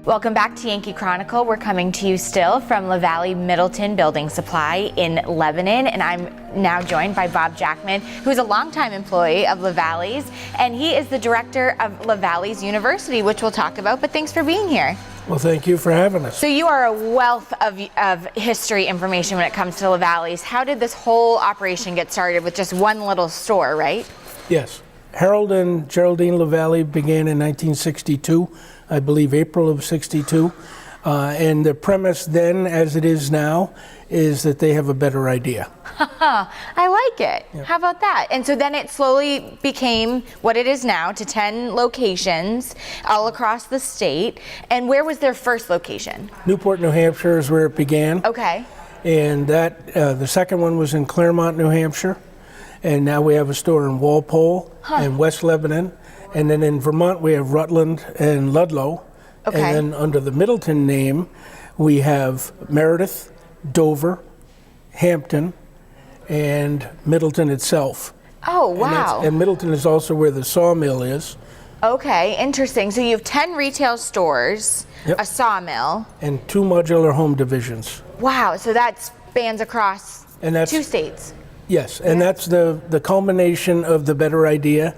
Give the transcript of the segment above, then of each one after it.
Welcome back to Yankee Chronicle. We're coming to you still from LaValley Middleton Building Supply in Lebanon, and I'm now joined by Bob Jackman, who is a longtime employee of LaValley's, and he is the director of LaValley's University, which we'll talk about, but thanks for being here. Well, thank you for having us. So you are a wealth of history information when it comes to LaValley's. How did this whole operation get started with just one little store, right? Yes. Harold and Geraldine LaValley began in 1962, I believe April of 62. And the premise then, as it is now, is that they have a better idea. I like it. Yeah. How about that? And so then it slowly became what it is now, to 10 locations all across the state. And where was their first location? Newport, New Hampshire is where it began. Okay. And that the second one was in Claremont, New Hampshire. And now we have a store in Walpole and West Lebanon. And then in Vermont, we have Rutland and Ludlow. Okay. And then under the Middleton name, we have Meredith, Dover, Hampton, and Middleton itself. Oh, wow. And Middleton is also where the sawmill is. Okay, interesting. So you have 10 retail stores, yep, a sawmill, and 2 modular home divisions. Wow, so that spans across 2 states. Yes, and that's the culmination of the better idea.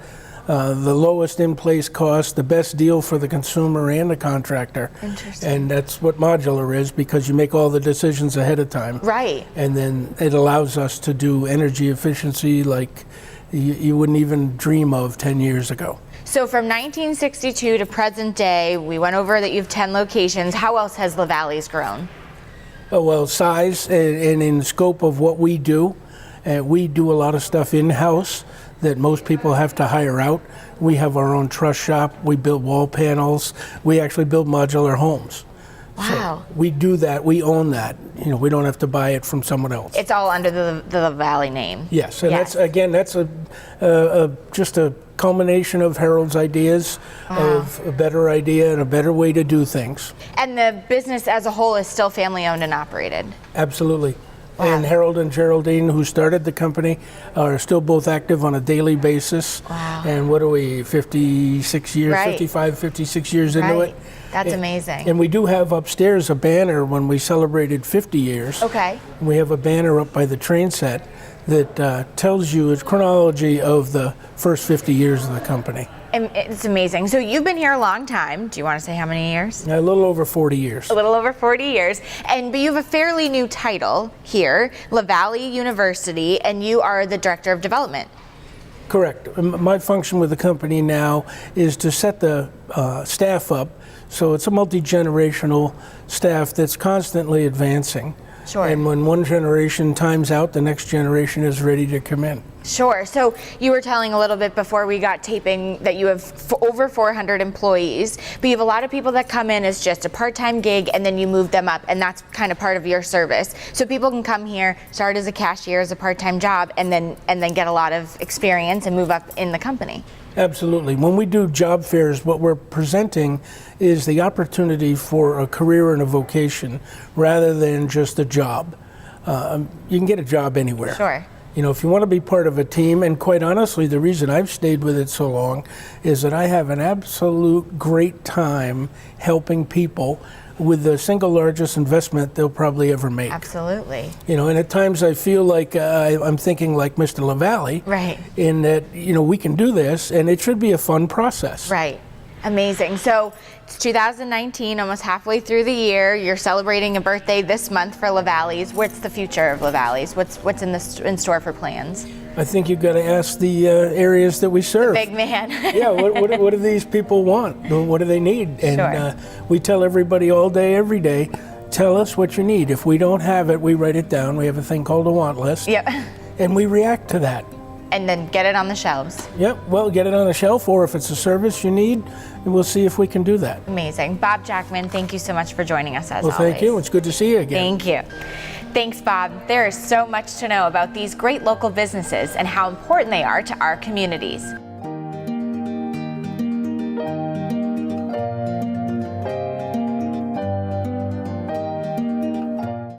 The lowest in-place cost, the best deal for the consumer and the contractor. Interesting. And that's what modular is, because you make all the decisions ahead of time. Right. And then it allows us to do energy efficiency like you wouldn't even dream of 10 years ago. So from 1962 to present day, we went over that you have 10 locations. How else has LaValley's grown? Oh, well, size and in scope of what we do. We do a lot of stuff in-house that most people have to hire out. We have our own truss shop. We build wall panels. We actually build modular homes. Wow. So we do that. We own that. You know, we don't have to buy it from someone else. It's all under the LaValley name. Yes, and yes, that's just a culmination of Harold's ideas, of a better idea and a better way to do things. And the business as a whole is still family owned and operated? Absolutely. Wow. And Harold and Geraldine, who started the company, are still both active on a daily basis. Wow. And what are we, 56 years, right, 55, 56 years into it? That's amazing. And we do have upstairs a banner when we celebrated 50 years. Okay. We have a banner up by the train set that tells you its chronology of the first 50 years of the company. And it's amazing. So you've been here a long time. Do you want to say how many years? A little over 40 years. A little over 40 years. But you have a fairly new title here, LaValley University, and you are the Director of Development. Correct. My function with the company now is to set the staff up, so it's a multi-generational staff that's constantly advancing. Sure. And when one generation times out, the next generation is ready to come in. Sure. So you were telling a little bit before we got taping that you have over 400 employees, but you have a lot of people that come in as just a part-time gig and then you move them up, and that's kind of part of your service. So people can come here, start as a cashier, as a part-time job, and then get a lot of experience and move up in the company. Absolutely. When we do job fairs, what we're presenting is the opportunity for a career and a vocation rather than just a job. You can get a job anywhere. Sure. You know, if you want to be part of a team, and quite honestly, the reason I've stayed with it so long is that I have an absolute great time helping people with the single largest investment they'll probably ever make. Absolutely. You know, and at times I feel like I'm thinking like Mr. LaValley. Right. In that, you know, we can do this, and it should be a fun process. Right. Amazing. So it's 2019, almost halfway through the year. You're celebrating a birthday this month for LaValley's. What's the future of LaValley's? What's in store for plans? I think you've got to ask the areas that we serve. The big man. Yeah, what do these people want? What do they need? And sure, we tell everybody all day, every day, tell us what you need. If we don't have it, we write it down. We have a thing called a want list. Yep. And we react to that. And then get it on the shelves. Yep, well, get it on the shelf, or if it's a service you need, we'll see if we can do that. Amazing. Bob Jackman, thank you so much for joining us as always. Well, thank you. It's good to see you again. Thank you. Thanks, Bob. There is so much to know about these great local businesses and how important they are to our communities.